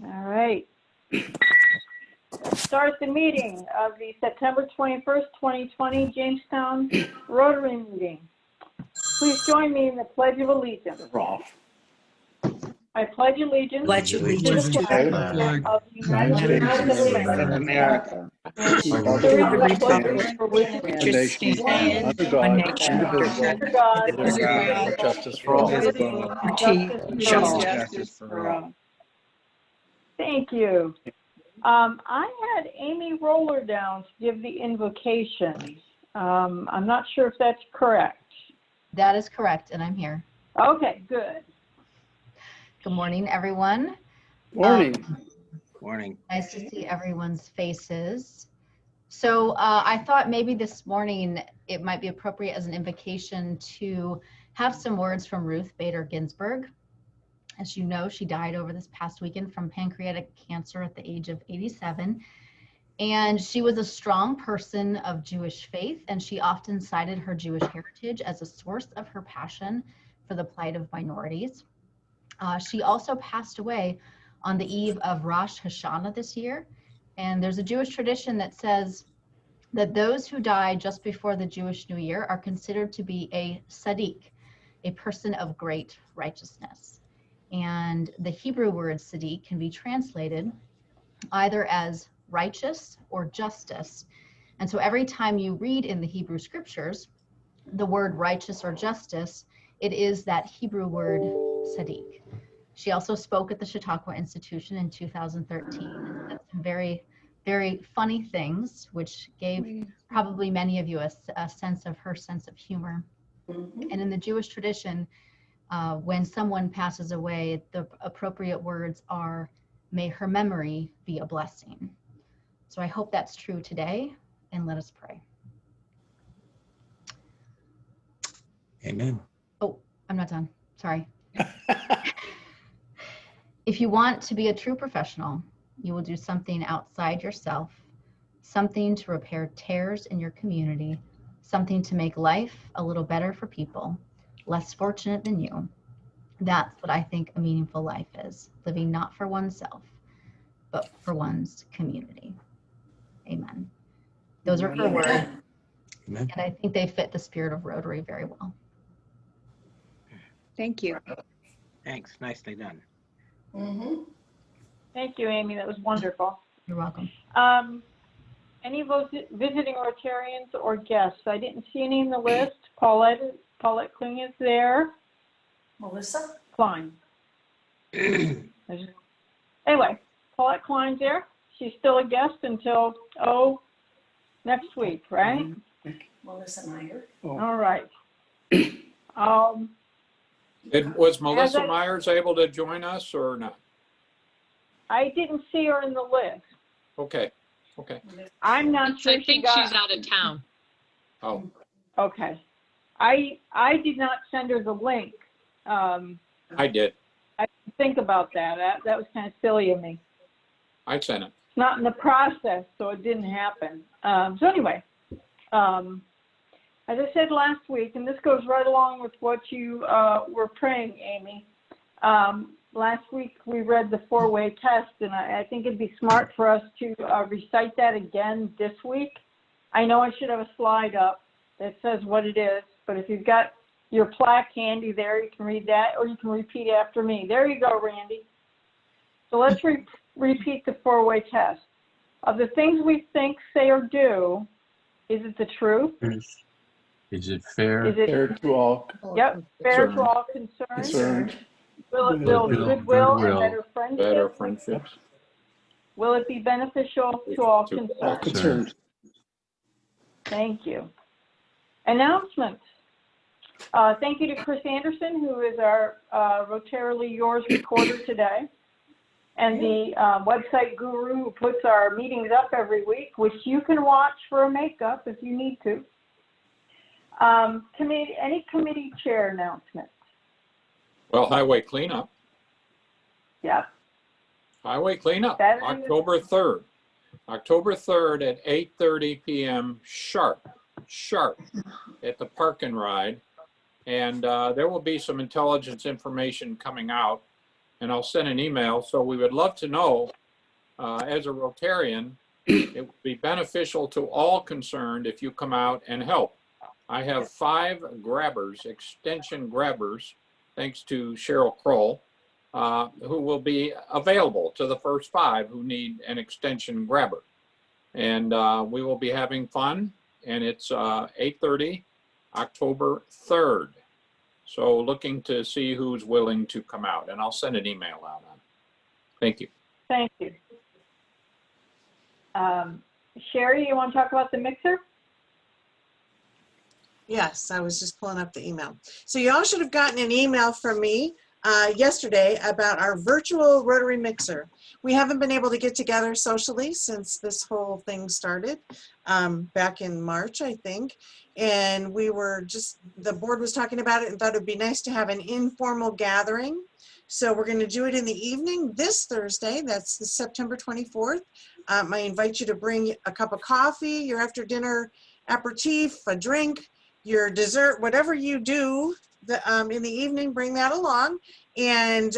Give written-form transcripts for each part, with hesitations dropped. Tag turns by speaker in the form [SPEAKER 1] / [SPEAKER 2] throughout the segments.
[SPEAKER 1] All right. Start the meeting of the September 21st, 2020 Jamestown Rotary meeting. Please join me in the Pledge of Allegiance. I pledge allegiance to the flag of the United States of America and to the republic for which it stands,
[SPEAKER 2] under God,
[SPEAKER 1] God,
[SPEAKER 2] indivisible, justice for all.
[SPEAKER 1] justice for all. Thank you. I had Amy Roller down to give the invocation. I'm not sure if that's correct.
[SPEAKER 3] That is correct, and I'm here.
[SPEAKER 1] Okay, good.
[SPEAKER 3] Good morning, everyone.
[SPEAKER 2] Morning.
[SPEAKER 4] Morning.
[SPEAKER 3] Nice to see everyone's faces. So I thought maybe this morning it might be appropriate as an invocation to have some words from Ruth Bader Ginsburg. As you know, she died over this past weekend from pancreatic cancer at the age of 87. And she was a strong person of Jewish faith, and she often cited her Jewish heritage as a source of her passion for the plight of minorities. She also passed away on the eve of Rosh Hashanah this year. And there's a Jewish tradition that says that those who die just before the Jewish New Year are considered to be a tzaddik, a person of great righteousness. And the Hebrew word tzaddik can be translated either as righteous or justice. And so every time you read in the Hebrew scriptures the word righteous or justice, it is that Hebrew word tzaddik. She also spoke at the Chautauqua Institution in 2013 and said some very, very funny things, which gave probably many of you a sense of her sense of humor. And in the Jewish tradition, when someone passes away, the appropriate words are, "May her memory be a blessing." So I hope that's true today, and let us pray.
[SPEAKER 4] Amen.
[SPEAKER 3] Oh, I'm not done. Sorry. If you want to be a true professional, you will do something outside yourself, something to repair tears in your community, something to make life a little better for people less fortunate than you. That's what I think a meaningful life is, living not for oneself, but for one's community. Amen. Those are her words,
[SPEAKER 4] Amen.
[SPEAKER 3] and I think they fit the spirit of Rotary very well.
[SPEAKER 5] Thank you.
[SPEAKER 4] Thanks. Nicely done.
[SPEAKER 1] Thank you, Amy. That was wonderful.
[SPEAKER 3] You're welcome.
[SPEAKER 1] Any visiting Rotarians or guests? I didn't see any in the list. Paulette Kling is there.
[SPEAKER 6] Melissa?
[SPEAKER 1] Klein. Anyway, Paulette Klein's there. She's still a guest until, next week, right?
[SPEAKER 6] Melissa Meyer.
[SPEAKER 1] All right.
[SPEAKER 7] Was Melissa Myers able to join us or not?
[SPEAKER 1] I didn't see her in the list.
[SPEAKER 7] Okay. Okay.
[SPEAKER 1] I'm not sure.
[SPEAKER 8] I think she's out of town.
[SPEAKER 7] Oh,
[SPEAKER 1] Okay. I did not send her the link.
[SPEAKER 7] I did.
[SPEAKER 1] I didn't think about that. That was kind of silly of me.
[SPEAKER 7] I sent it.
[SPEAKER 1] It's not in the process, so it didn't happen. So anyway, as I said last week, and this goes right along with what you were praying, Amy. Last week we read the four-way test, and I think it'd be smart for us to recite that again this week. I know I should have a slide up that says what it is, but if you've got your plaque handy there, you can read that, or you can repeat after me. There you go, Randy. So let's repeat the four-way test. Of the things we think, say, or do, is it the truth?
[SPEAKER 4] Is it fair?
[SPEAKER 1] Is it
[SPEAKER 2] Fair to all.
[SPEAKER 1] Yep, fair to all concerned. Will it build goodwill and better friendships? Will it be beneficial to all concerned?
[SPEAKER 2] Concerned.
[SPEAKER 1] Thank you. Announcements. Thank you to Chris Anderson, who is our Rotarily Yours recorder today, and the website guru who puts our meetings up every week, which you can watch for a makeup if you need to. Any committee chair announcements?
[SPEAKER 7] Well, highway cleanup.
[SPEAKER 1] Yep.
[SPEAKER 7] Highway cleanup,
[SPEAKER 1] Saturday.
[SPEAKER 7] October 3rd. October 3rd at 8:30 p.m. sharp at the Park and Ride. And there will be some intelligence information coming out and I'll send an email. So we would love to know, as a Rotarian, it would be beneficial to all concerned if you come out and help. I have 5 grabbers, extension grabbers, thanks to Cheryl Kroll, who will be available to the first 5 who need an extension grabber. And we will be having fun, and it's 8:30, October 3rd. So looking to see who's willing to come out, and I'll send an email out on it. Thank you.
[SPEAKER 1] Thank you. Sherry, you want to talk about the mixer?
[SPEAKER 5] Yes, I was just pulling up the email. So you all should have gotten an email from me yesterday about our virtual Rotary mixer. We haven't been able to get together socially since this whole thing started back in March, I think. And we were just, the board was talking about it and thought it'd be nice to have an informal gathering. So we're going to do it in the evening this Thursday. That's the September 24th. I invite you to bring a cup of coffee, your after dinner aperitif, a drink, your dessert, whatever you do in the evening, bring that along. And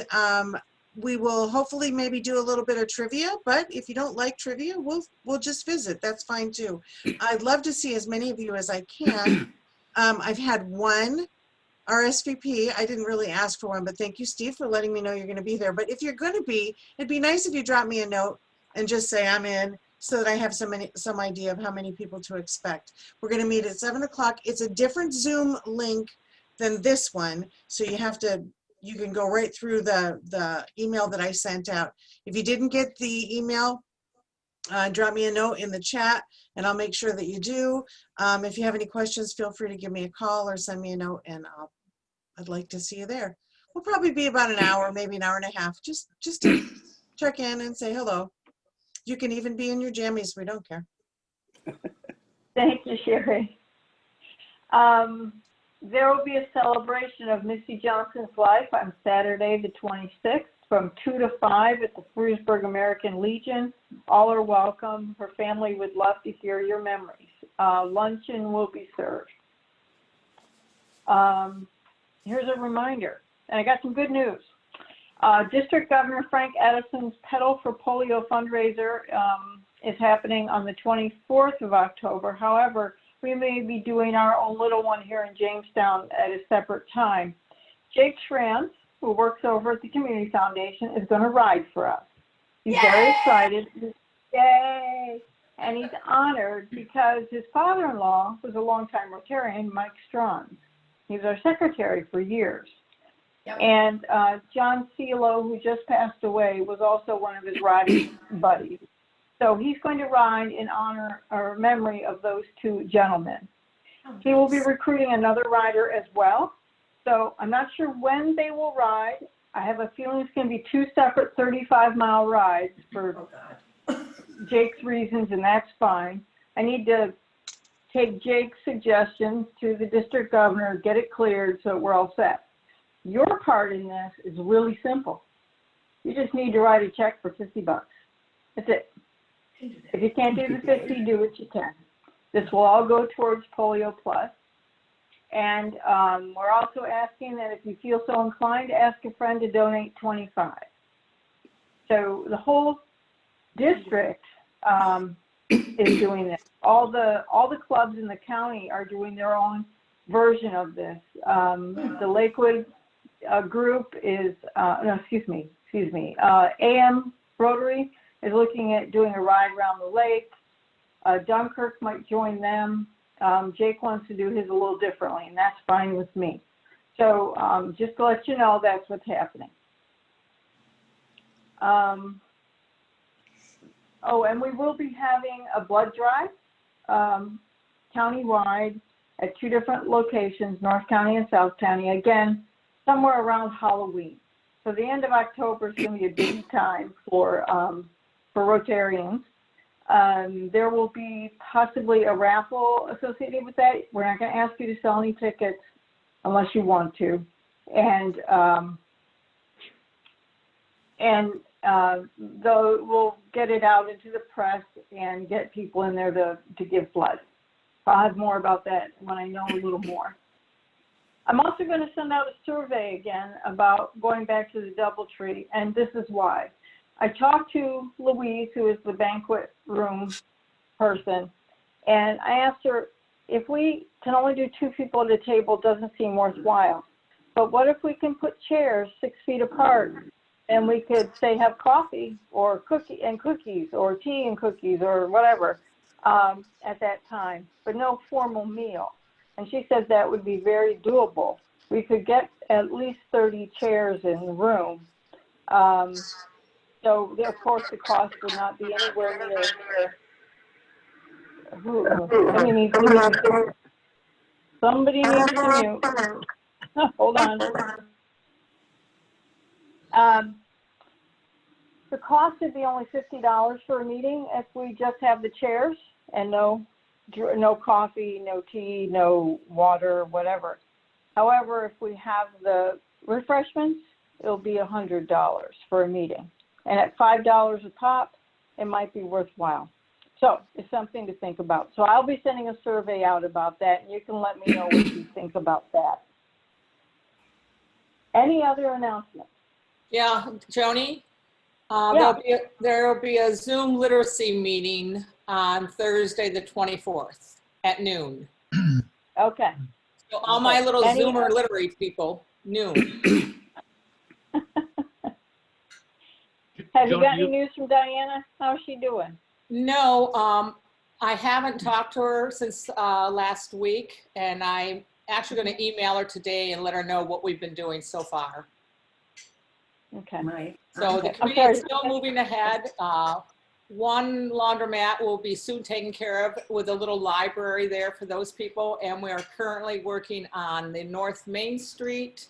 [SPEAKER 5] we will hopefully maybe do a little bit of trivia, but if you don't like trivia, we'll just visit. That's fine too. I'd love to see as many of you as I can. I've had one RSVP. I didn't really ask for one, but thank you, Steve, for letting me know you're going to be there. But if you're going to be, it'd be nice if you drop me a note and just say I'm in, so that I have some idea of how many people to expect. We're going to meet at 7 o'clock. It's a different Zoom link than this one, so you can go right through the email that I sent out. If you didn't get the email, drop me a note in the chat, and I'll make sure that you do. If you have any questions, feel free to give me a call or send me a note, and I'd like to see you there. We'll probably be about an hour, maybe an hour and a half, just to check in and say hello. You can even be in your jammies. We don't care.
[SPEAKER 1] Thank you, Sherry. There will be a celebration of Missy Johnson's life on Saturday, the 26th, from 2 to 5 at the Frewsburg American Legion. All are welcome. Her family would love to hear your memories. Luncheon will be served. Here's a reminder, and I got some good news. District Governor Frank Addison's Pedal for Polio fundraiser is happening on the 24th of October. However, we may be doing our own little one here in Jamestown at a separate time. Jake Schranz, who works over at the Community Foundation, is going to ride for us. He's very excited. Yay! And he's honored because his father-in-law was a longtime Rotarian, Mike Straughn. He was our secretary for years. Yep. And John Celo, who just passed away, was also one of his riding buddies. So he's going to ride in honor or memory of those 2 gentlemen. Oh, he will be recruiting another rider as well. So I'm not sure when they will ride. I have a feeling it's going to be 2 separate 35-mile rides for Jake's reasons, and that's fine. I need to take Jake's suggestions to the district governor, get it cleared so we're all set. Your part in this is really simple. You just need to write a check for $50. That's it. If you can't do the 50, do what you can. This will all go towards Polio Plus. And we're also asking that if you feel so inclined, ask a friend to donate $25. So the whole district is doing this. All the clubs in the county are doing their own version of this. The Lakewood group is, AM Rotary is looking at doing a ride around the lake. Dunkirk might join them. Jake wants to do his a little differently, and that's fine with me. So just to let you know, that's what's happening. And we will be having a blood drive countywide at 2 different locations, North County and South County, again, somewhere around Halloween. So the end of October is going to be a busy time for Rotarians. There will be possibly a raffle associated with that. We're not going to ask you to sell any tickets unless you want to. And we'll get it out into the press and get people in there to give blood. I'll have more about that when I know a little more. I'm also going to send out a survey again about going back to the DoubleTree, and this is why. I talked to Louise, who is the banquet room person, and I asked her, if we can only do 2 people at a table, it doesn't seem worthwhile. But what if we can put chairs 6 feet apart, and we could say have coffee or cookies or tea and cookies or whatever at that time, but no formal meal. And she said that would be very doable. We could get at least 30 chairs in the room. So of course the cost would not be anywhere near. Somebody needs to mute. Hold on. The cost would be only $50 for a meeting if we just have the chairs and no coffee, no tea, no water, whatever. However, if we have the refreshments, it'll be $100 for a meeting. And at $5 a pop, it might be worthwhile. So it's something to think about. So I'll be sending a survey out about that, and you can let me know what you think about that. Any other announcements?
[SPEAKER 8] Yeah, Joni,
[SPEAKER 1] Yeah.
[SPEAKER 8] there'll be a Zoom literacy meeting on Thursday, the 24th at noon.
[SPEAKER 1] Okay.
[SPEAKER 8] So all my little
[SPEAKER 1] Any-
[SPEAKER 8] Zoomer literary people, noon.
[SPEAKER 1] Have you got any news from Diana? How's she doing?
[SPEAKER 8] No, I haven't talked to her since last week, and I'm actually going to email her today and let her know what we've been doing so far.
[SPEAKER 1] Okay.
[SPEAKER 6] Right.
[SPEAKER 8] So the
[SPEAKER 1] Okay.
[SPEAKER 8] committee is still moving ahead. One laundromat will be soon taken care of with a little library there for those people. And we are currently working on the North Main Street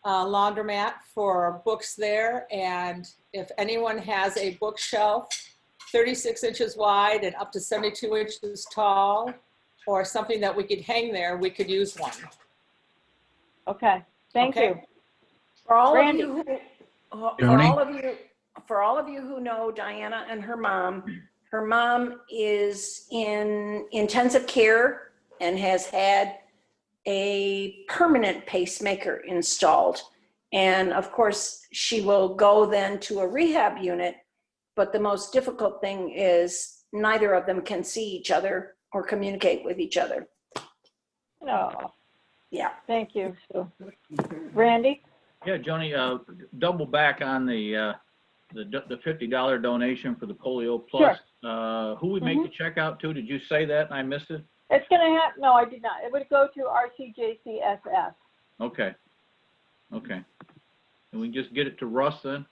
[SPEAKER 8] laundromat for books there. And if anyone has a bookshelf 36 inches wide and up to 72 inches tall, or something that we could hang there, we could use one.
[SPEAKER 1] Okay. Thank
[SPEAKER 8] Okay.
[SPEAKER 1] you.
[SPEAKER 6] For all
[SPEAKER 1] Randy.
[SPEAKER 6] of you for all of you who know Diana and her mom is in intensive care and has had a permanent pacemaker installed. And of course, she will go then to a rehab unit, but the most difficult thing is neither of them can see each other or communicate with each other.
[SPEAKER 1] Oh,
[SPEAKER 6] Yeah.
[SPEAKER 1] thank you. So, Randy?
[SPEAKER 9] Yeah, Joni, double back on the $50 donation for the Polio Plus. Who we make the check out to? Did you say that and I missed it?
[SPEAKER 1] It's going to have, no, I did not. It would go to RCJCSS.
[SPEAKER 9] Okay. Okay. Can we just get it to Russ then?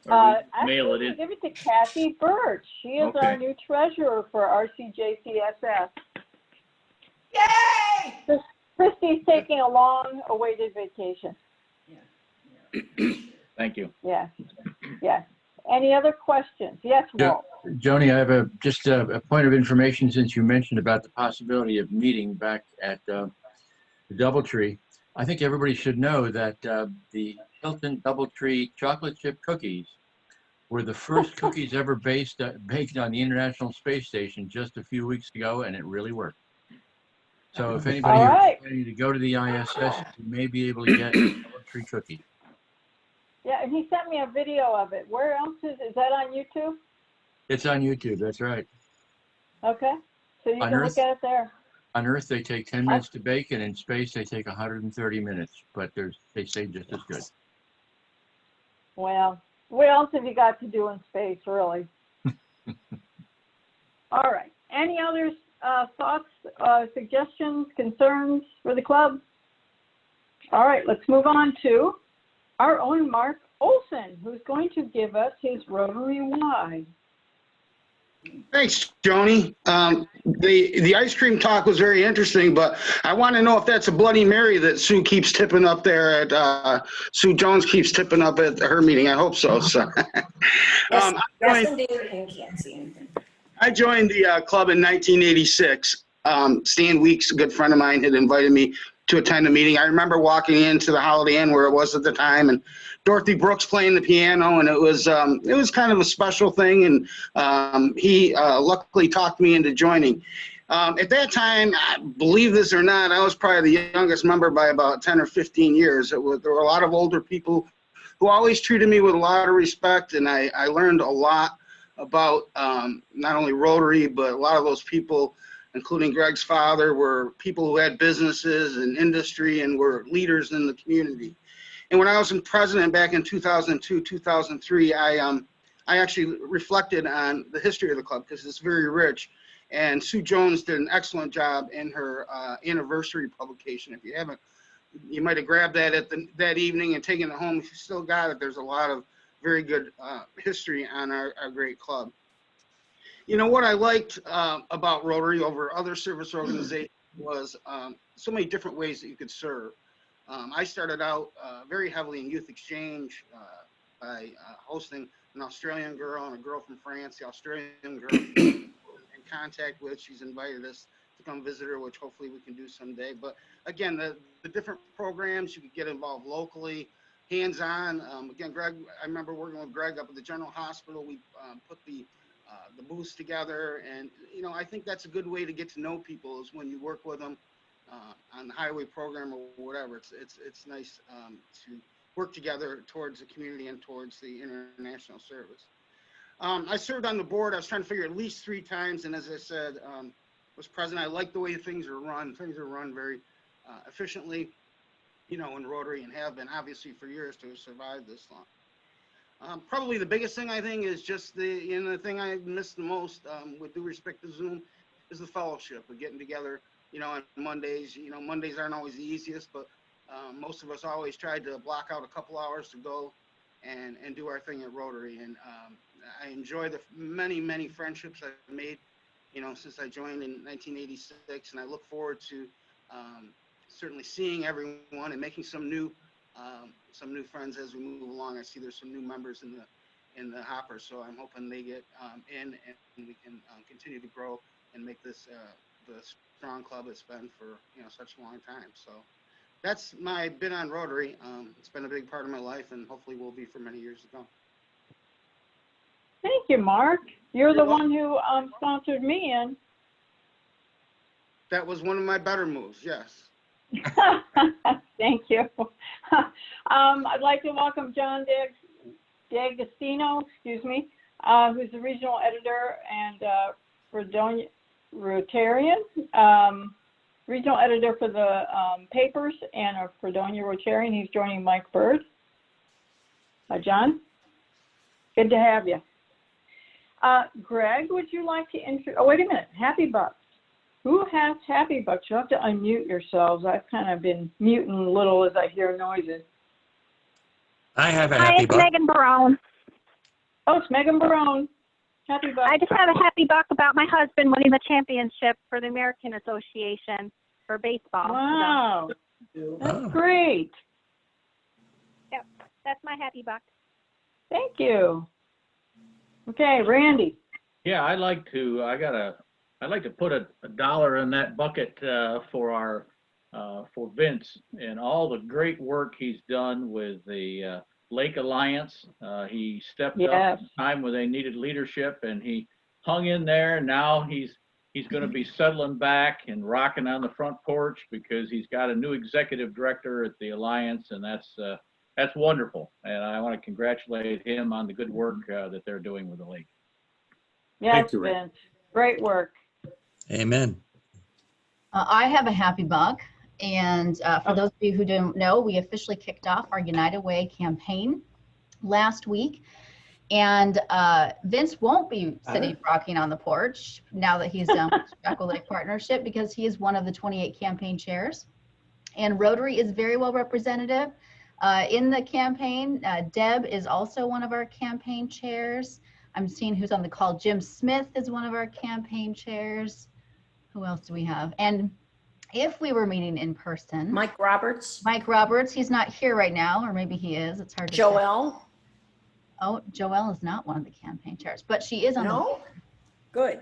[SPEAKER 9] Or we mail it
[SPEAKER 1] Actually,
[SPEAKER 9] in?
[SPEAKER 1] give it to Kathy Birch. She is our
[SPEAKER 9] Okay.
[SPEAKER 1] new treasurer for RCJCSS.
[SPEAKER 6] Yay!
[SPEAKER 1] Christy's taking a long-awaited vacation.
[SPEAKER 9] Thank you.
[SPEAKER 1] Yes, yes. Any other questions? Yes, Walt?
[SPEAKER 4] Joni, I have just a point of information since you mentioned about the possibility of meeting back at the DoubleTree. I think everybody should know that the Hilton DoubleTree chocolate chip cookies were the first cookies ever baked on the International Space Station just a few weeks ago, and it really worked. So if anybody
[SPEAKER 1] All right.
[SPEAKER 4] is ready to go to the ISS, you may be able to get a DoubleTree cookie.
[SPEAKER 1] Yeah, and he sent me a video of it. Where else is that on YouTube?
[SPEAKER 4] It's on YouTube, that's right.
[SPEAKER 1] Okay, so you
[SPEAKER 4] On
[SPEAKER 1] can
[SPEAKER 4] Earth?
[SPEAKER 1] look at it there.
[SPEAKER 4] On Earth, they take 10 minutes to bake, and in space, they take 130 minutes, but they say just as good.
[SPEAKER 1] Well, what else have you got to do in space, really? All right. Any other thoughts, suggestions, concerns for the club? All right, let's move on to our own Mark Olson, who's going to give us his Rotary Why.
[SPEAKER 10] Thanks, Joni. The ice cream talk was very interesting, but I want to know if that's a Bloody Mary that Sue keeps tipping up there at, Sue Jones keeps tipping up at her meeting. I hope so.
[SPEAKER 6] Yes, yes indeed. You can't see anything.
[SPEAKER 10] I joined the club in 1986. Stan Weeks, a good friend of mine, had invited me to attend a meeting. I remember walking into the Holiday Inn where it was at the time, and Dorothy Brooks playing the piano, and it was kind of a special thing. And he luckily talked me into joining. At that time, believe this or not, I was probably the youngest member by about 10 or 15 years. There were a lot of older people who always treated me with a lot of respect, and I learned a lot about not only Rotary, but a lot of those people, including Greg's father, were people who had businesses and industry and were leaders in the community. And when I was president back in 2002, 2003, I actually reflected on the history of the club because it's very rich. And Sue Jones did an excellent job in her anniversary publication. If you haven't, you might have grabbed that at that evening and taken it home. If you still got it, there's a lot of very good history on our great club. You know, what I liked about Rotary over other service organizations was so many different ways that you could serve. I started out very heavily in youth exchange by hosting an Australian girl and a girl from France. The Australian girl in contact with, she's invited us to come visit her, which hopefully we can do someday. But again, the different programs, you could get involved locally, hands-on. Again, Greg, I remember working with Greg up at the General Hospital. We put the booths together, and you know, I think that's a good way to get to know people is when you work with them on the highway program or whatever. It's nice to work together towards the community and towards the international service. I served on the board. I was trying to figure at least 3 times, and as I said, was president. I like the way things are run. Things are run very efficiently, you know, in Rotary, and have been obviously for years to have survived this long. Probably the biggest thing I think is just the thing I miss the most, with due respect to Zoom, is the fellowship of getting together. You know, on Mondays. You know, Mondays aren't always the easiest, but most of us always tried to block out a couple hours to go and do our thing at Rotary. And I enjoy the many friendships I've made, you know, since I joined in 1986, and I look forward to certainly seeing everyone and making some new friends as we move along. I see there's some new members in the hopper, so I'm hoping they get in and we can continue to grow and make this the strong club it's been for, you know, such a long time. So that's my bit on Rotary. It's been a big part of my life, and hopefully will be for many years to come.
[SPEAKER 1] Thank you, Mark. You're the one who sponsored me in.
[SPEAKER 10] That was one of my better moves, yes.
[SPEAKER 1] Thank you. I'd like to welcome John D'Agostino, excuse me, who's the regional editor and Rotarian, regional editor for the papers and a Fredonia Rotarian. He's joining Mike Bird. John, good to have you. Greg, would you like to introduce, oh, wait a minute, Happy Bucks. Who has Happy Bucks? You'll have to unmute yourselves. I've kind of been muting a little as I hear noises.
[SPEAKER 11] I have a Happy Buck.
[SPEAKER 12] Hi, it's Megan Barone.
[SPEAKER 1] Oh, it's Megan Barone. Happy Buck.
[SPEAKER 12] I just have a Happy Buck about my husband winning the championship for the American Association for baseball.
[SPEAKER 1] Wow. That's great.
[SPEAKER 12] Yep, that's my Happy Buck.
[SPEAKER 1] Thank you. Okay, Randy.
[SPEAKER 9] Yeah, I'd like to put a dollar in that bucket for Vince and all the great work he's done with the Lake Alliance. He stepped up at a time where they needed leadership, and he hung in there. Now he's going to be settling back and rocking on the front porch because he's got a new executive director at the Alliance, and that's wonderful. And I want to congratulate him on the good work that they're doing with the lake.
[SPEAKER 1] Yes, Vince. Great work.
[SPEAKER 11] Amen.
[SPEAKER 3] I have a Happy Buck. And for those of you who don't know, we officially kicked off our United Way campaign last week. And Vince won't be sitting rocking on the porch now that he's done with the Chautauqua Lake Partnership, because he is one of the 28 campaign chairs. And Rotary is very well representative in the campaign. Deb is also one of our campaign chairs. I'm seeing who's on the call. Jim Smith is one of our campaign chairs. Who else do we have? And if we were meeting in person,
[SPEAKER 6] Mike Roberts.
[SPEAKER 3] Mike Roberts, he's not here right now, or maybe he is. It's hard to
[SPEAKER 6] Joelle.
[SPEAKER 3] say. Oh, Joelle is not one of the campaign chairs, but she is on the board.
[SPEAKER 6] Good.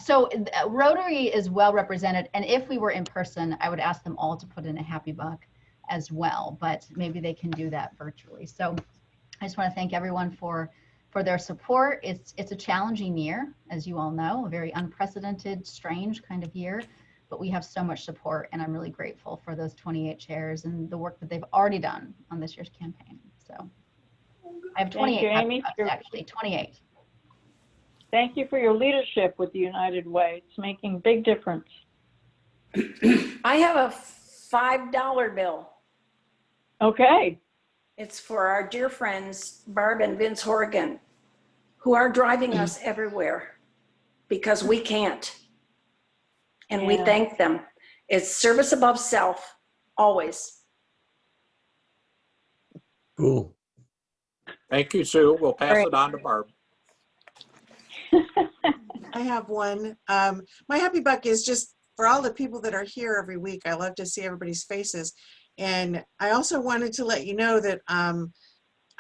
[SPEAKER 3] So Rotary is well represented, and if we were in person, I would ask them all to put in a Happy Buck as well, but maybe they can do that virtually. So I just want to thank everyone for for their support. It's a challenging year, as you all know, a very unprecedented, strange kind of year, but we have so much support, and I'm really grateful for those 28 chairs and the work that they've already done on this year's campaign. So I have 28
[SPEAKER 1] Thank you, Amy.
[SPEAKER 3] actually, 28.
[SPEAKER 1] Thank you for your leadership with the United Way. It's making a big difference.
[SPEAKER 6] I have a $5 bill.
[SPEAKER 1] Okay.
[SPEAKER 6] It's for our dear friends, Barb and Vince Horgan, who are driving us everywhere because we can't. And we
[SPEAKER 1] Yeah.
[SPEAKER 6] thank them. It's service above self, always.
[SPEAKER 11] Cool.
[SPEAKER 7] Thank you, Sue. We'll pass
[SPEAKER 1] Great.
[SPEAKER 7] it on to Barb.
[SPEAKER 5] I have one. My happy buck is just for all the people that are here every week. I love to see everybody's faces. And I also wanted to let you know that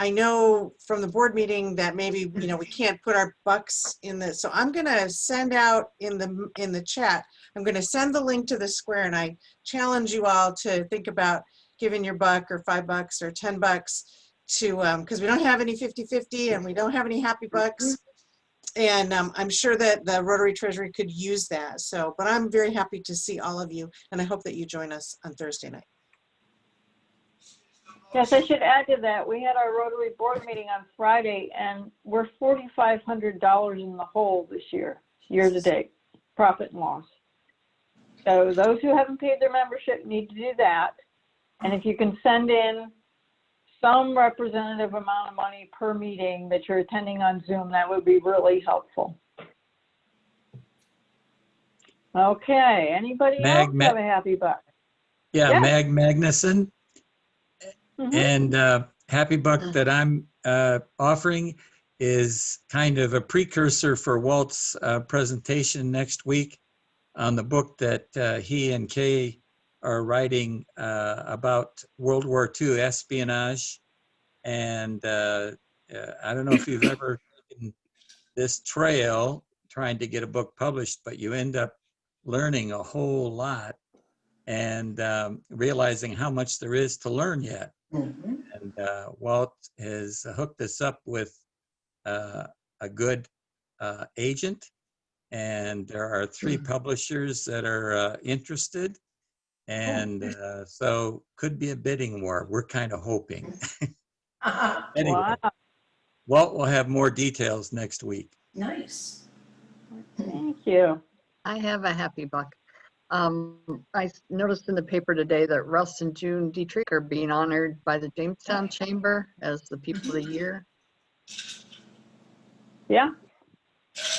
[SPEAKER 5] I know from the board meeting that maybe, we can't put our bucks in the, so I'm going to send out in the chat, I'm going to send the link to the square, and I challenge you all to think about giving your buck or $5 or $10 to, because we don't have any 50-50 and we don't have any happy bucks. And I'm sure that the Rotary Treasury could use that. So, but I'm very happy to see all of you, and I hope that you join us on Thursday night.
[SPEAKER 1] Yes, I should add to that. We had our Rotary board meeting on Friday, and we're $4,500 in the hole this year to date, profit and loss. So those who haven't paid their membership need to do that. And if you can send in some representative amount of money per meeting that you're attending on Zoom, that would be really helpful. Okay, anybody else have a happy buck?
[SPEAKER 11] Yeah,
[SPEAKER 1] Yes.
[SPEAKER 11] Mag Magnuson.
[SPEAKER 1] Mhm.
[SPEAKER 11] And happy buck that I'm offering is kind of a precursor for Walt's presentation next week on the book that he and Kay are writing about World War II espionage. And I don't know if you've ever taken this trail trying to get a book published, but you end up learning a whole lot and realizing how much there is to learn yet.
[SPEAKER 6] Mm-hmm.
[SPEAKER 11] And Walt has hooked us up with a good agent, and there are 3 publishers that are interested, and so could be a bidding war. We're kind of hoping. Anyway,
[SPEAKER 1] Wow.
[SPEAKER 11] Walt will have more details next week.
[SPEAKER 6] Nice.
[SPEAKER 1] Thank you.
[SPEAKER 13] I have a happy buck. I noticed in the paper today that Russ and June Dietrich are being honored by the Jamestown Chamber as the People of the Year.
[SPEAKER 1] Yeah,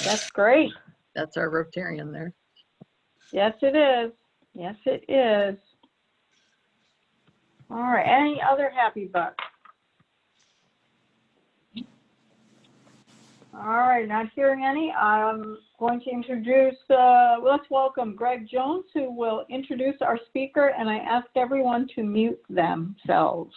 [SPEAKER 1] that's great.
[SPEAKER 13] That's our Rotarian there.
[SPEAKER 1] Yes, it is. Yes, it is. All right, any other happy bucks? All right, not hearing any. I'm going to introduce, let's welcome Greg Jones, who will introduce our speaker, and I ask everyone to mute themselves.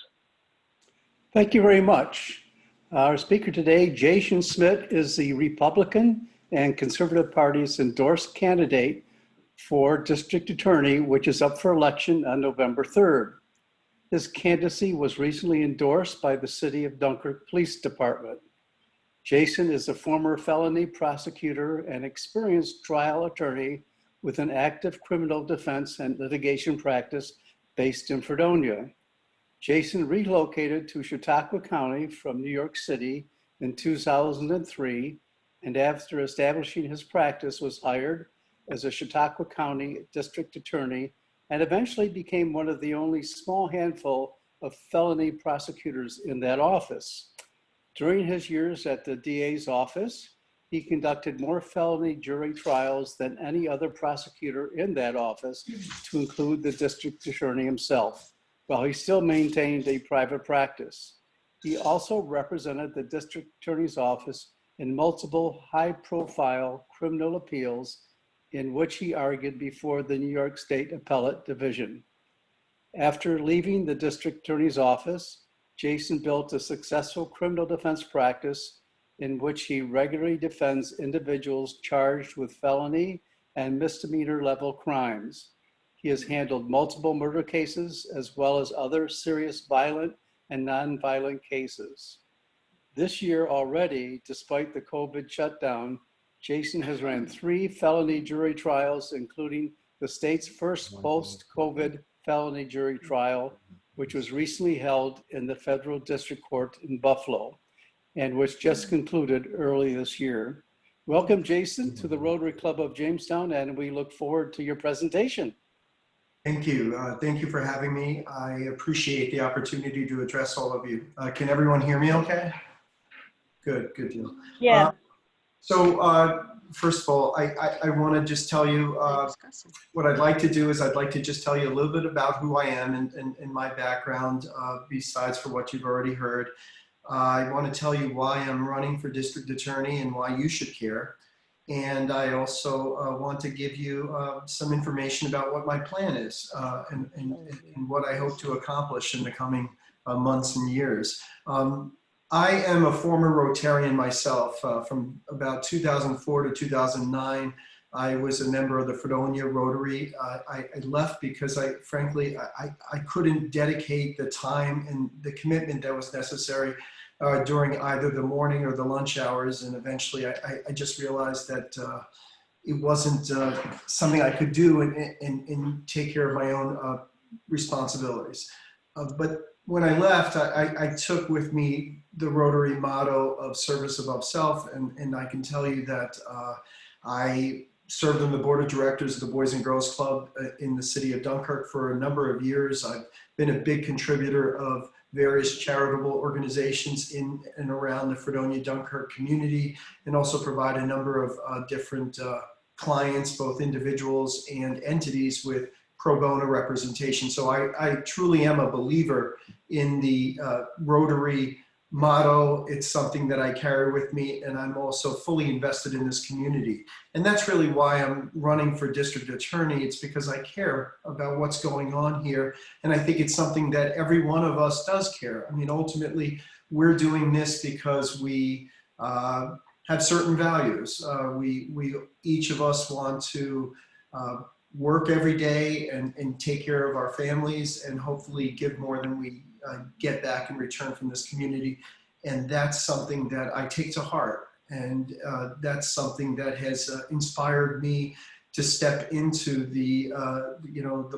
[SPEAKER 2] Thank you very much. Our speaker today, Jason Schmidt, is the Republican and Conservative Party's endorsed candidate for District Attorney, which is up for election on November 3rd. His candidacy was recently endorsed by the City of Dunkirk Police Department. Jason is a former felony prosecutor and experienced trial attorney with an active criminal defense and litigation practice based in Fredonia. Jason relocated to Chautauqua County from New York City in 2003, and after establishing his practice was hired as a Chautauqua County District Attorney and eventually became one of the only small handful of felony prosecutors in that office. During his years at the DA's office, he conducted more felony jury trials than any other prosecutor in that office, to include the district attorney himself, while he still maintained a private practice. He also represented the district attorney's office in multiple high-profile criminal appeals in which he argued before the New York State Appellate Division. After leaving the district attorney's office, Jason built a successful criminal defense practice in which he regularly defends individuals charged with felony and misdemeanor level crimes. He has handled multiple murder cases as well as other serious violent and non-violent cases. This year already, despite the COVID shutdown, Jason has ran 3 felony jury trials, including the state's first post-COVID felony jury trial, which was recently held in the Federal District Court in Buffalo, and which just concluded early this year. Welcome, Jason, to the Rotary Club of Jamestown, and we look forward to your presentation.
[SPEAKER 14] Thank you. Thank you for having me. I appreciate the opportunity to address all of you. Can everyone hear me okay? Good deal.
[SPEAKER 1] Yeah.
[SPEAKER 14] First of all, I want to just tell you what I'd like to do is I'd like to just tell you a little bit about who I am and my background, besides for what you've already heard. I want to tell you why I'm running for district attorney and why you should care. And I also want to give you some information about what my plan is and what I hope to accomplish in the coming months and years. I am a former Rotarian myself. From about 2004 to 2009, I was a member of the Fredonia Rotary. I left because frankly, I couldn't dedicate the time and the commitment that was necessary during either the morning or the lunch hours. And eventually I just realized that it wasn't something I could do and take care of my own responsibilities. But when I left, I took with me the Rotary motto of service above self. And I can tell you that I served on the board of directors of the Boys and Girls Club in the city of Dunkirk for a number of years. I've been a big contributor of various charitable organizations in and around the Fredonia Dunkirk community, and also provide a number of different clients, both individuals and entities, with pro bono representation. So I truly am a believer in the Rotary motto. It's something that I carry with me, and I'm also fully invested in this community. And that's really why I'm running for district attorney. It's because I care about what's going on here. And I think it's something that every one of us does care. I mean, ultimately, we're doing this because we have certain values. We each of us want to work every day and take care of our families and hopefully give more than we get back in return from this community. And that's something that I take to heart. And that's something that has inspired me to step into the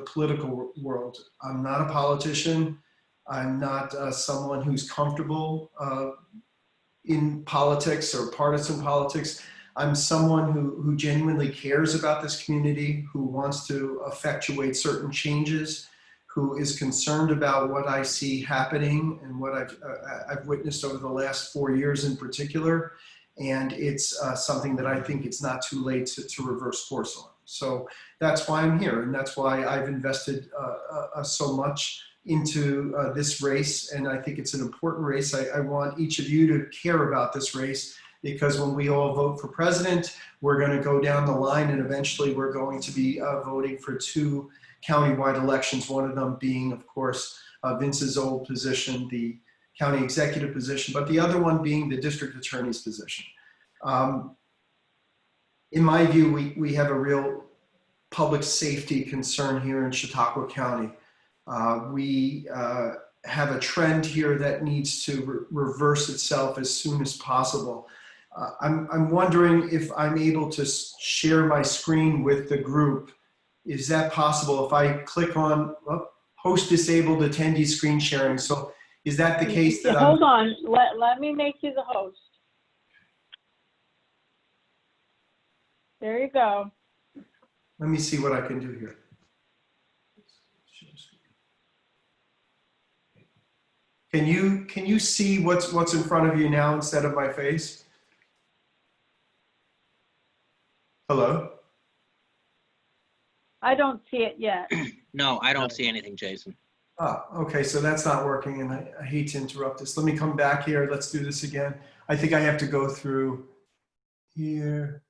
[SPEAKER 14] political world. I'm not a politician. I'm not someone who's comfortable in politics or partisan politics. I'm someone who genuinely cares about this community, who wants to effectuate certain changes, who is concerned about what I see happening and what I've witnessed over the last 4 years in particular. And it's something that I think it's not too late to reverse course on. So that's why I'm here, and that's why I've invested so much into this race. And I think it's an important race. I want each of you to care about this race, because when we all vote for president, we're going to go down the line, and eventually we're going to be voting for 2 countywide elections, one of them being, of course, Vince's old position, the county executive position, but the other one being the district attorney's position. In my view, we have a real public safety concern here in Chautauqua County. We have a trend here that needs to reverse itself as soon as possible. I'm wondering if I'm able to share my screen with the group. Is that possible? If I click on host disabled attendee screen sharing. So is that the case that
[SPEAKER 1] Hold on, let me make you the host. There you go.
[SPEAKER 14] Let me see what I can do here. Can you see what's in front of you now instead of my face? Hello?
[SPEAKER 1] I don't see it yet.
[SPEAKER 15] No, I don't see anything, Jason.
[SPEAKER 14] Ah, okay, so that's not working, and I hate to interrupt this. Let me come back here. Let's do this again. I think I have to go through here.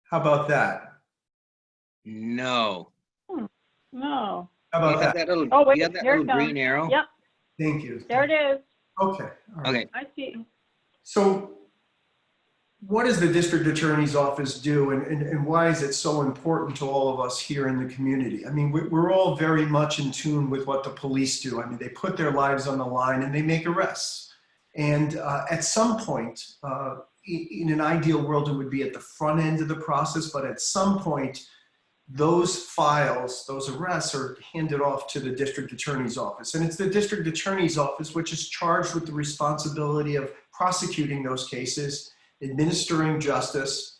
[SPEAKER 14] How about that?
[SPEAKER 15] No.
[SPEAKER 1] No.
[SPEAKER 14] How about
[SPEAKER 15] You have
[SPEAKER 14] that?
[SPEAKER 15] that little,
[SPEAKER 1] Oh, wait,
[SPEAKER 15] you have that
[SPEAKER 1] there it
[SPEAKER 15] little
[SPEAKER 1] goes.
[SPEAKER 15] green arrow?
[SPEAKER 1] Yep,
[SPEAKER 14] Thank you.
[SPEAKER 1] there it is.
[SPEAKER 14] Okay. All right.
[SPEAKER 15] Okay.
[SPEAKER 1] I see.
[SPEAKER 14] So what does the district attorney's office do, and why is it so important to all of us here in the community? I mean, we're all very much in tune with what the police do. I mean, they put their lives on the line and they make arrests. And at some point, in an ideal world, it would be at the front end of the process, but at some point, those files, those arrests are handed off to the district attorney's office. And it's the district attorney's office which is charged with the responsibility of prosecuting those cases, administering justice,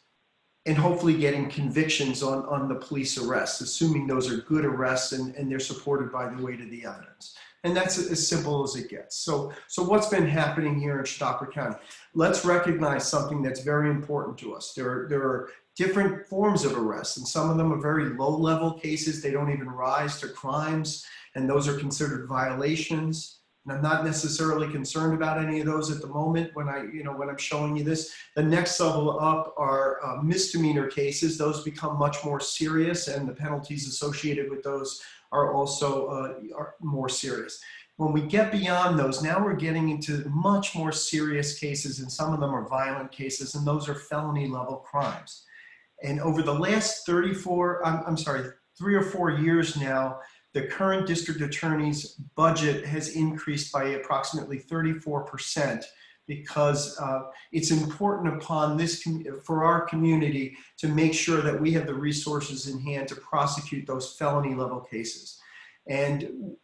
[SPEAKER 14] and hopefully getting convictions on the police arrests, assuming those are good arrests and they're supported by the weight of the evidence. And that's as simple as it gets. So what's been happening here in Chautauqua County? Let's recognize something that's very important to us. There are different forms of arrests, and some of them are very low-level cases. They don't even rise to crimes, and those are considered violations. And I'm not necessarily concerned about any of those at the moment when I'm showing you this. The next level up are misdemeanor cases. Those become much more serious, and the penalties associated with those are also more serious. When we get beyond those, now we're getting into much more serious cases, and some of them are violent cases, and those are felony level crimes. And over the last 3 or 4 years now, the current district attorney's budget has increased by approximately 34% because it's important for our community to make sure that we have the resources in hand to prosecute those felony level cases. And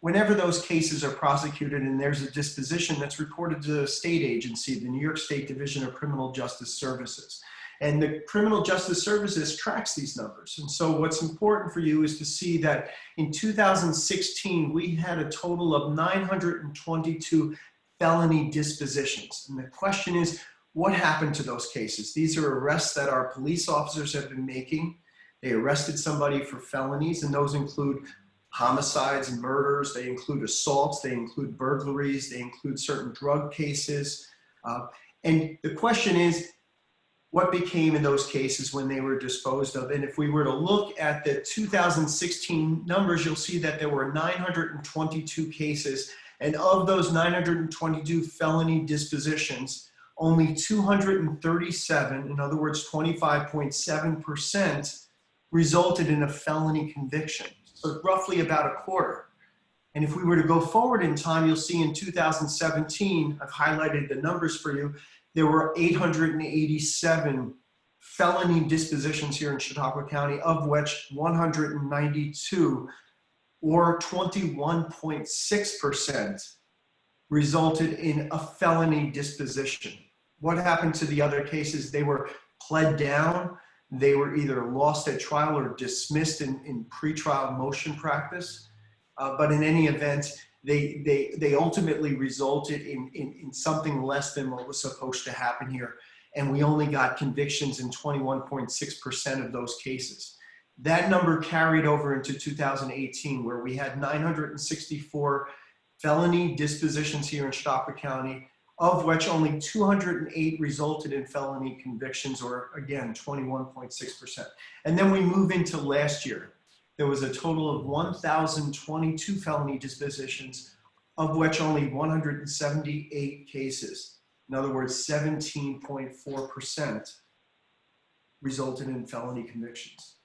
[SPEAKER 14] whenever those cases are prosecuted and there's a disposition, that's reported to the state agency, the New York State Division of Criminal Justice Services. And the Criminal Justice Services tracks these numbers. And so what's important for you is to see that in 2016, we had a total of 922 felony dispositions. And the question is, what happened to those cases? These are arrests that our police officers have been making. They arrested somebody for felonies, and those include homicides and murders. They include assaults. They include burglaries. They include certain drug cases. And the question is, what became in those cases when they were disposed of? And if we were to look at the 2016 numbers, you'll see that there were 922 cases. And of those 922 felony dispositions, only 237, in other words, 25.7%, resulted in a felony conviction. So roughly about a quarter. And if we were to go forward in time, you'll see in 2017, I've highlighted the numbers for you, there were 887 felony dispositions here in Chautauqua County, of which 192, or 21.6%, resulted in a felony disposition. What happened to the other cases? They were pled down, they were either lost at trial or dismissed in pretrial motion practice. But in any event, they ultimately resulted in something less than what was supposed to happen here. And we only got convictions in 21.6% of those cases. That number carried over into 2018, where we had 964 felony dispositions here in Chautauqua County, of which only 208 resulted in felony convictions, or again, 21.6%. And then we move into last year. There was a total of 1,022 felony dispositions, of which only 178 cases, in other words, 17.4%, resulted in felony convictions.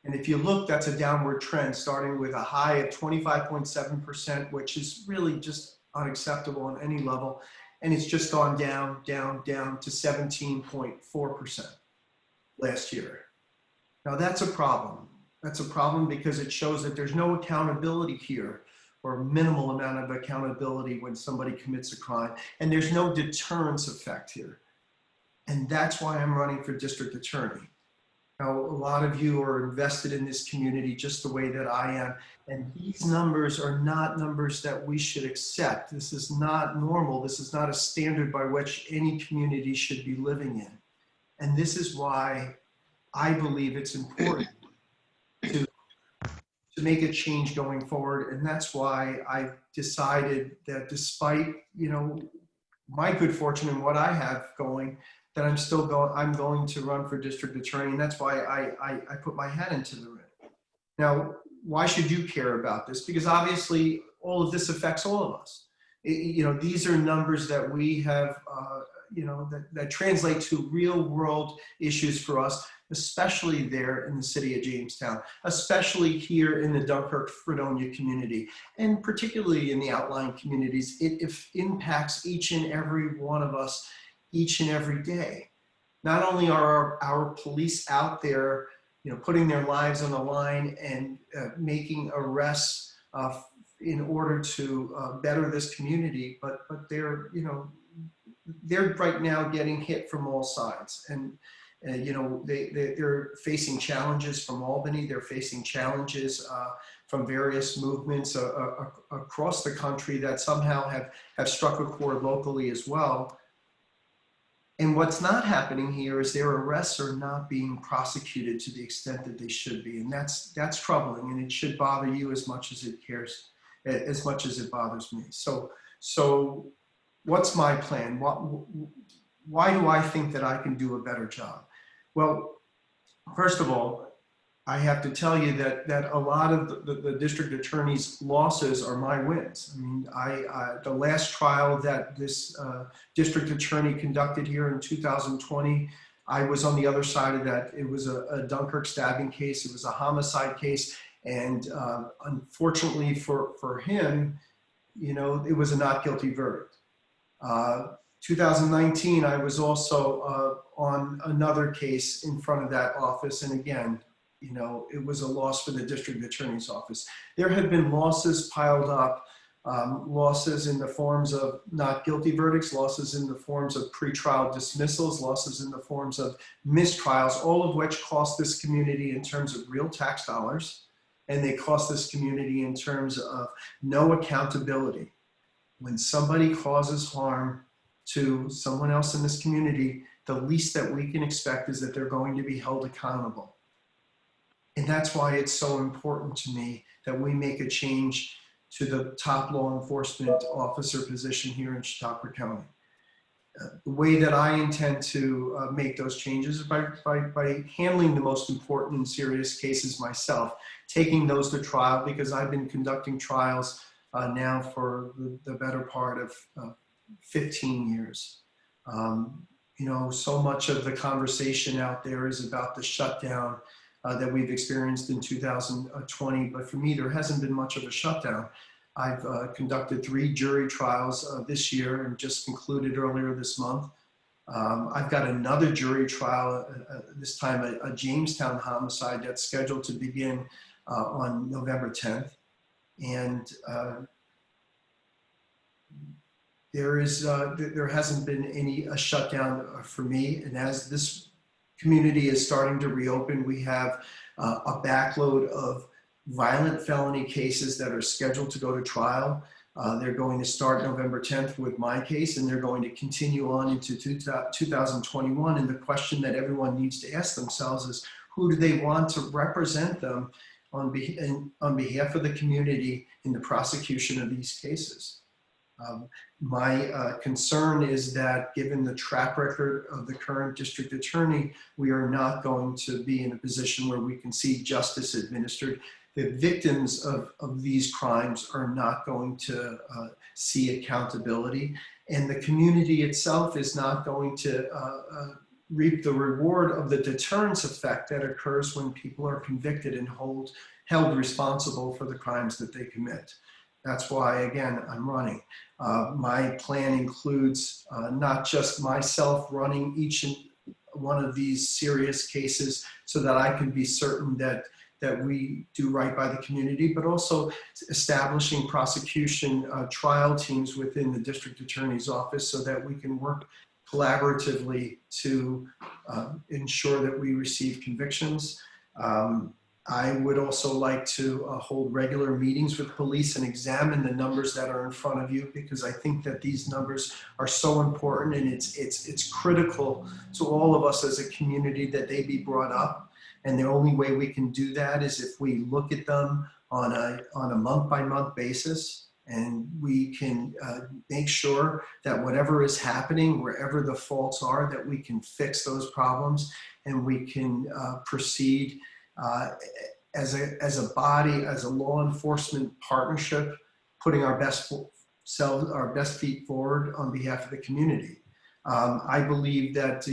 [SPEAKER 14] And if you look, that's a downward trend, starting with a high of 25.7%, which is really just unacceptable on any level. And it's just gone down to 17.4% last year. Now that's a problem. That's a problem because it shows that there's no accountability here, or minimal amount of accountability when somebody commits a crime. And there's no deterrence effect here. And that's why I'm running for district attorney. Now, a lot of you are invested in this community just the way that I am. And these numbers are not numbers that we should accept. This is not normal. This is not a standard by which any community should be living in. And this is why I believe it's important to make a change going forward. And that's why I've decided that despite, my good fortune and what I have going, that I'm going to run for district attorney. And that's why I put my hat into the ring. Now, why should you care about this? Because obviously all of this affects all of us. These are numbers that we have, that translate to real world issues for us, especially there in the city of Jamestown, especially here in the Dunkirk-Fredonia community, and particularly in the outlying communities. It impacts each and every one of us each and every day. Not only are our police out there, putting their lives on the line and making arrests in order to better this community, but they're right now getting hit from all sides. And they're facing challenges from Albany. They're facing challenges from various movements across the country that somehow have struck a chord locally as well. And what's not happening here is their arrests are not being prosecuted to the extent that they should be. And that's troubling, and it should bother you as much as it as much as it bothers me. So what's my plan? Why do I think that I can do a better job? Well, first of all, I have to tell you that a lot of the district attorney's losses are my wins. I mean, the last trial that this district attorney conducted here in 2020, I was on the other side of that. It was a Dunkirk stabbing case. It was a homicide case. And unfortunately for him, it was a not guilty verdict. 2019, I was also on another case in front of that office. And again, it was a loss for the district attorney's office. There have been losses piled up, losses in the forms of not guilty verdicts, losses in the forms of pretrial dismissals, losses in the forms of mistrials, all of which cost this community in terms of real tax dollars. And they cost this community in terms of no accountability. When somebody causes harm to someone else in this community, the least that we can expect is that they're going to be held accountable. And that's why it's so important to me that we make a change to the top law enforcement officer position here in Chautauqua County. The way that I intend to make those changes is by handling the most important and serious cases myself, taking those to trial, because I've been conducting trials now for the better part of 15 years. So much of the conversation out there is about the shutdown that we've experienced in 2020, but for me, there hasn't been much of a shutdown. I've conducted 3 jury trials this year and just concluded earlier this month. I've got another jury trial, this time a Jamestown homicide that's scheduled to begin on November 10th. And there hasn't been a shutdown for me. And as this community is starting to reopen, we have a backload of violent felony cases that are scheduled to go to trial. They're going to start November 10th with my case, and they're going to continue on into 2021. And the question that everyone needs to ask themselves is, who do they want to represent them on behalf of the community in the prosecution of these cases? My concern is that given the track record of the current district attorney, we are not going to be in a position where we can see justice administered. The victims of these crimes are not going to see accountability, and the community itself is not going to reap the reward of the deterrence effect that occurs when people are convicted and held responsible for the crimes that they commit. That's why, again, I'm running. My plan includes not just myself running each and one of these serious cases so that I can be certain that we do right by the community, but also establishing prosecution trial teams within the district attorney's office so that we can work collaboratively to ensure that we receive convictions. I would also like to hold regular meetings with police and examine the numbers that are in front of you, because I think that these numbers are so important, and it's critical to all of us as a community that they be brought up. And the only way we can do that is if we look at them on a month-by-month basis, and we can make sure that whatever is happening, wherever the faults are, that we can fix those problems, and we can proceed as a body, as a law enforcement partnership, putting our best feet forward on behalf of the community. I believe that,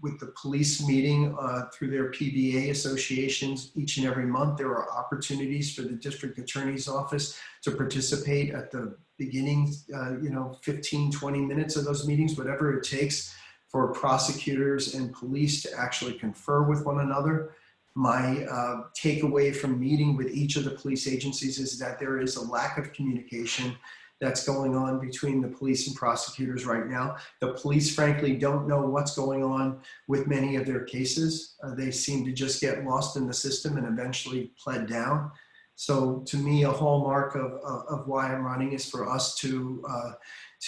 [SPEAKER 14] with the police meeting through their PBA associations each and every month, there are opportunities for the district attorney's office to participate at the beginning, 15, 20 minutes of those meetings, whatever it takes for prosecutors and police to actually confer with one another. My takeaway from meeting with each of the police agencies is that there is a lack of communication that's going on between the police and prosecutors right now. The police, frankly, don't know what's going on with many of their cases. They seem to just get lost in the system and eventually pled down. So to me, a hallmark of why I'm running is for us to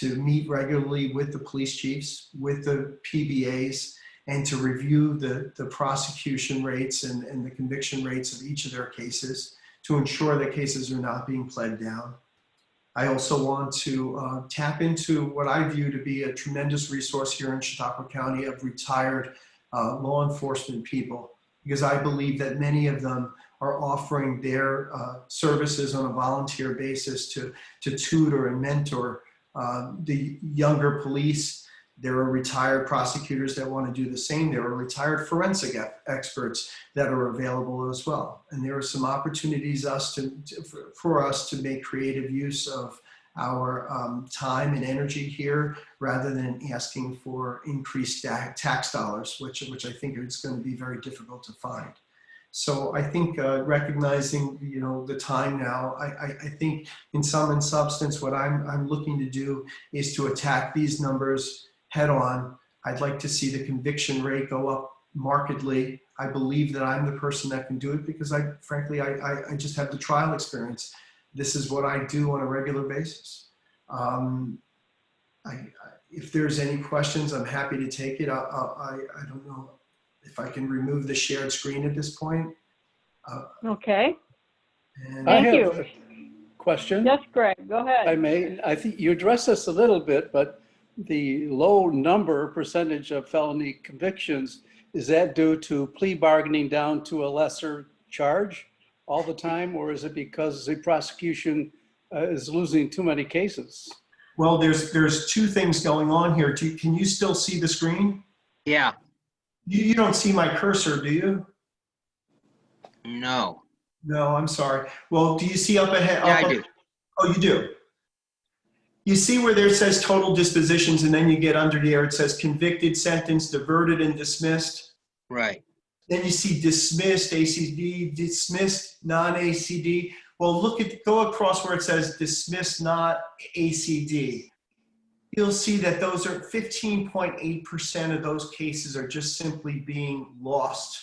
[SPEAKER 14] meet regularly with the police chiefs, with the PBAs, and to review the prosecution rates and the conviction rates of each of their cases to ensure that cases are not being pled down. I also want to tap into what I view to be a tremendous resource here in Chautauqua County of retired law enforcement people, because I believe that many of them are offering their services on a volunteer basis to tutor and mentor the younger police. There are retired prosecutors that want to do the same. There are retired forensic experts that are available as well. And there are some opportunities for us to make creative use of our time and energy here rather than asking for increased tax dollars, which I think is going to be very difficult to find. So I think recognizing the time now, I think in sum and substance, what I'm looking to do is to attack these numbers head on. I'd like to see the conviction rate go up markedly. I believe that I'm the person that can do it because frankly, I just have the trial experience. This is what I do on a regular basis. If there's any questions, I'm happy to take it. I don't know if I can remove the shared screen at this point.
[SPEAKER 1] Okay.
[SPEAKER 2] Thank
[SPEAKER 1] you.
[SPEAKER 2] A question.
[SPEAKER 1] Yes, Greg, go ahead.
[SPEAKER 2] I think you addressed this a little bit, but the low percentage of felony convictions, is that due to plea bargaining down to a lesser charge all the time, or is it because the prosecution is losing too many cases?
[SPEAKER 14] Well, there's two things going on here. Can you still see the screen?
[SPEAKER 15] Yeah.
[SPEAKER 14] You don't see my cursor, do you?
[SPEAKER 15] No.
[SPEAKER 14] No, I'm sorry. Well, do you see up ahead?
[SPEAKER 15] Yeah, I do.
[SPEAKER 14] Oh, you do. You see where there says total dispositions, and then you get under there, it says convicted, sentenced, diverted, and dismissed.
[SPEAKER 15] Right.
[SPEAKER 14] Then you see dismissed, ACD, dismissed, non-ACD. Well, go across where it says dismissed, not ACD. You'll see that those are 15.8% of those cases are just simply being lost.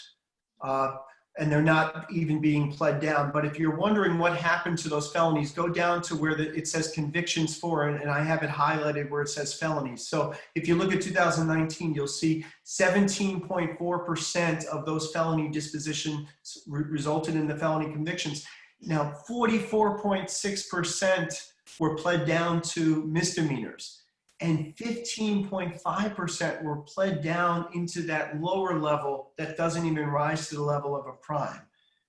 [SPEAKER 14] And they're not even being pled down. But if you're wondering what happened to those felonies, go down to where it says convictions for, and I have it highlighted where it says felonies. So if you look at 2019, you'll see 17.4% of those felony dispositions resulted in the felony convictions. Now, 44.6% were pled down to misdemeanors, and 15.5% were pled down into that lower level that doesn't even rise to the level of a crime.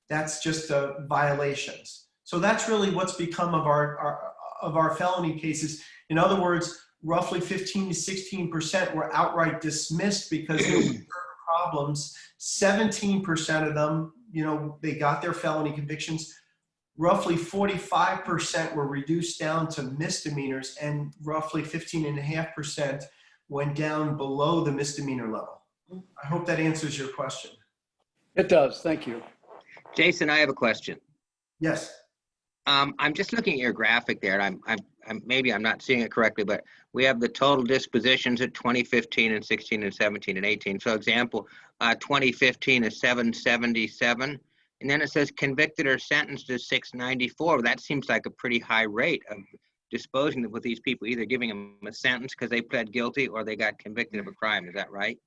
[SPEAKER 14] That's just violations. So that's really what's become of our felony cases. In other words, roughly 15 to 16% were outright dismissed because there were certain problems. 17% of them, they got their felony convictions. Roughly 45% were reduced down to misdemeanors, and roughly 15.5% went down below the misdemeanor level. I hope that answers your question.
[SPEAKER 2] It does. Thank you.
[SPEAKER 15] Jason, I have a question.
[SPEAKER 14] Yes.
[SPEAKER 15] I'm just looking at your graphic there, and maybe I'm not seeing it correctly, but we have the total dispositions at 2015 and 16 and 17 and 18. So example, 2015 is 777. And then it says convicted or sentenced is 694. That seems like a pretty high rate of disposing with these people, either giving them a sentence because they pled guilty or they got convicted of a crime. Is that right?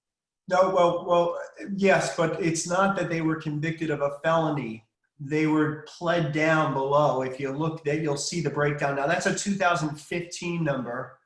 [SPEAKER 14] No, well, yes, but it's not that they were convicted of a felony. They were pled down below. If you look, you'll see the breakdown. Now, that's a 2015 number.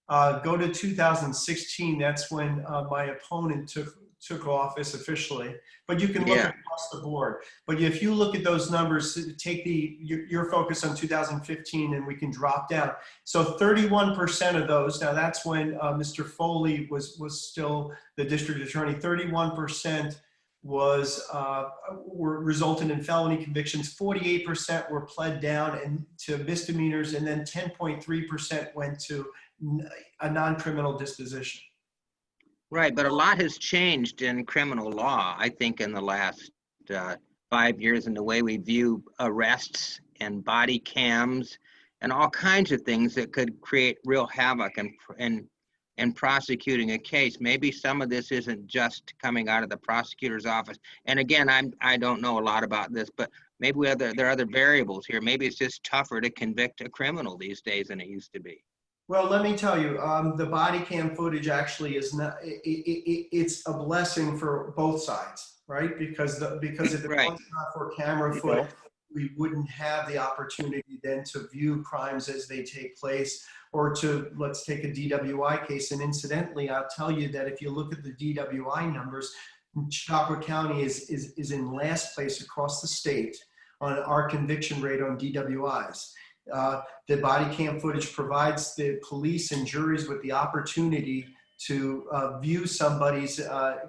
[SPEAKER 14] Go to 2016. That's when my opponent took office officially, but you can look across the board. But if you look at those numbers, take your focus on 2015 and we can drop down. So 31% of those, now that's when Mr. Foley was still the district attorney, 31% were resulted in felony convictions, 48% were pled down and to misdemeanors, and then 10.3% went to a non-criminal disposition.
[SPEAKER 15] Right, but a lot has changed in criminal law, I think, in the last 5 years in the way we view arrests and body cams and all kinds of things that could create real havoc in prosecuting a case. Maybe some of this isn't just coming out of the prosecutor's office. And again, I don't know a lot about this, but maybe there are other variables here. Maybe it's just tougher to convict a criminal these days than it used to be.
[SPEAKER 14] Well, let me tell you, the body cam footage actually is not, it's a blessing for both sides, right? Because if it was not for camera footage, we wouldn't have the opportunity then to view crimes as they take place, or to, let's take a DWI case. And incidentally, I'll tell you that if you look at the DWI numbers, Chautauqua County is in last place across the state on our conviction rate on DWIs. The body cam footage provides the police and juries with the opportunity to view somebody's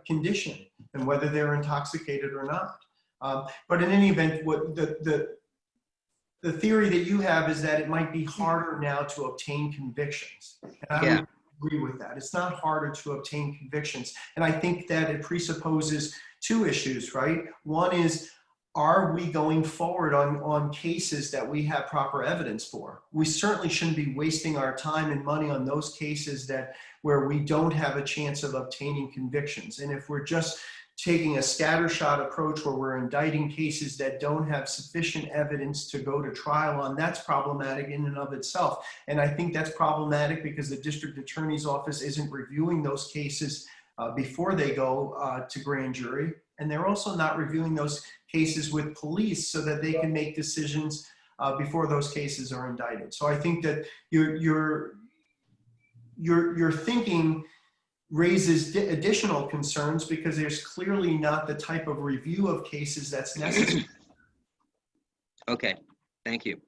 [SPEAKER 14] condition and whether they're intoxicated or not. But in any event, what the theory that you have is that it might be harder now to obtain convictions. And I would agree with that. It's not harder to obtain convictions. And I think that it presupposes two issues, right? One is, are we going forward on cases that we have proper evidence for? We certainly shouldn't be wasting our time and money on those cases where we don't have a chance of obtaining convictions. And if we're just taking a scattershot approach where we're indicting cases that don't have sufficient evidence to go to trial on, that's problematic in and of itself. And I think that's problematic because the district attorney's office isn't reviewing those cases before they go to grand jury. And they're also not reviewing those cases with police so that they can make decisions before those cases are indicted. So I think that your thinking raises additional concerns because there's clearly not the type of review of cases that's necessary.
[SPEAKER 15] Okay, thank you.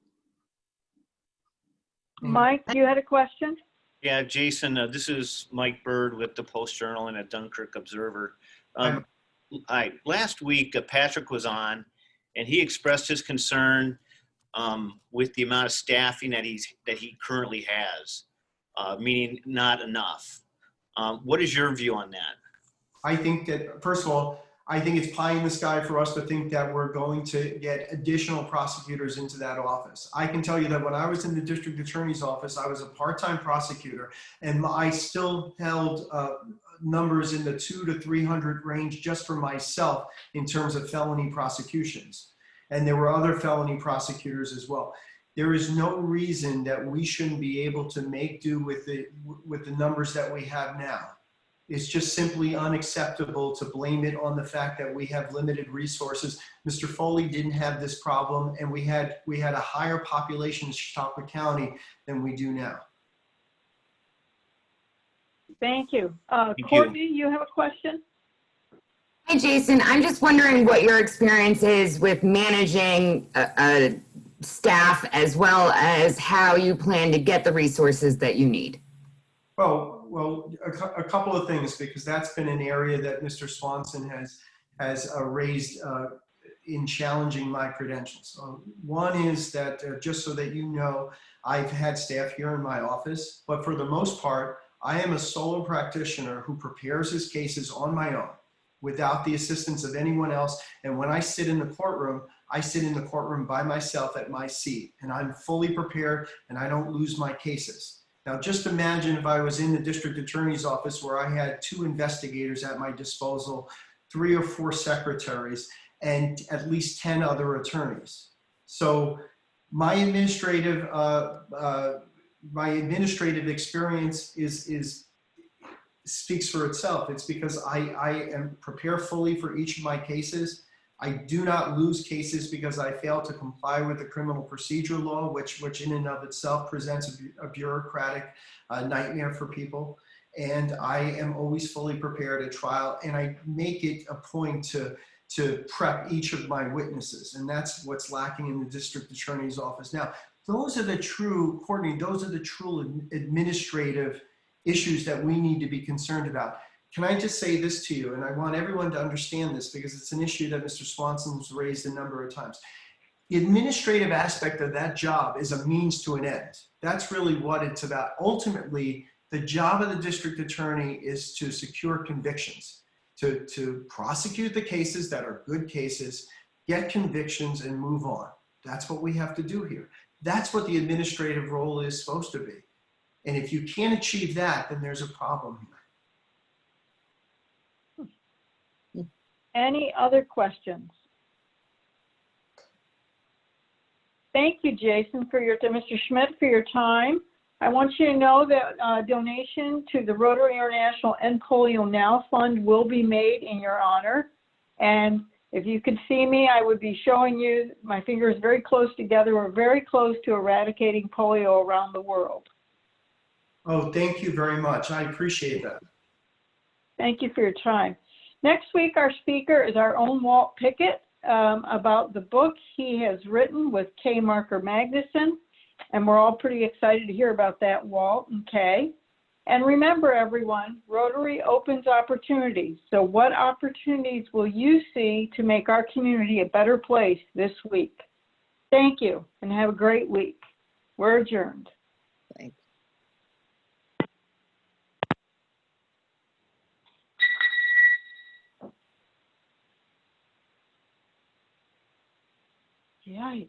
[SPEAKER 1] Mike, you had a question?
[SPEAKER 16] Yeah, Jason, this is Mike Bird with the Post-Journal and a Dunkirk Observer. Last week, Patrick was on, and he expressed his concern with the amount of staffing that he currently has, meaning not enough. What is your view on that?
[SPEAKER 14] I think that, first of all, I think it's pie in the sky for us to think that we're going to get additional prosecutors into that office. I can tell you that when I was in the district attorney's office, I was a part-time prosecutor, and I still held numbers in the 200 to 300 range just for myself in terms of felony prosecutions. And there were other felony prosecutors as well. There is no reason that we shouldn't be able to make do with the numbers that we have now. It's just simply unacceptable to blame it on the fact that we have limited resources. Mr. Foley didn't have this problem, and we had a higher population in Chautauqua County than we do now.
[SPEAKER 1] Thank you. Courtney, you have a question?
[SPEAKER 17] Hi, Jason. I'm just wondering what your experience is with managing a staff, as well as how you plan to get the resources that you need.
[SPEAKER 14] Well, a couple of things, because that's been an area that Mr. Swanson has raised in challenging my credentials. One is that, just so that you know, I've had staff here in my office, but for the most part, I am a solo practitioner who prepares his cases on my own without the assistance of anyone else. And when I sit in the courtroom, I sit in the courtroom by myself at my seat, and I'm fully prepared and I don't lose my cases. Now, just imagine if I was in the district attorney's office where I had 2 investigators at my disposal, 3 or 4 secretaries, and at least 10 other attorneys. So my administrative experience speaks for itself. It's because I am prepared fully for each of my cases. I do not lose cases because I fail to comply with the criminal procedure law, which in and of itself presents a bureaucratic nightmare for people. And I am always fully prepared at trial, and I make it a point to prep each of my witnesses. And that's what's lacking in the district attorney's office. Now, those are the true, Courtney, those are the true administrative issues that we need to be concerned about. Can I just say this to you? And I want everyone to understand this because it's an issue that Mr. Swanson's raised a number of times. The administrative aspect of that job is a means to an end. That's really what it's about. Ultimately, the job of the district attorney is to secure convictions, to prosecute the cases that are good cases, get convictions, and move on. That's what we have to do here. That's what the administrative role is supposed to be. And if you can't achieve that, then there's a problem here.
[SPEAKER 1] Any other questions? Thank you, Jason, Mr. Schmidt, for your time. I want you to know that donation to the Rotary International End Polio Now Fund will be made in your honor. And if you could see me, I would be showing you my fingers very close together. We're very close to eradicating polio around the world.
[SPEAKER 14] Oh, thank you very much. I appreciate that.
[SPEAKER 1] Thank you for your time. Next week, our speaker is our own Walt Pickett about the book he has written with K. Marker Magnuson. And we're all pretty excited to hear about that, Walt and Kay. And remember, everyone, Rotary opens opportunities. So what opportunities will you see to make our community a better place this week? Thank you, and have a great week. We're adjourned.
[SPEAKER 13] Thanks.
[SPEAKER 1] Yikes.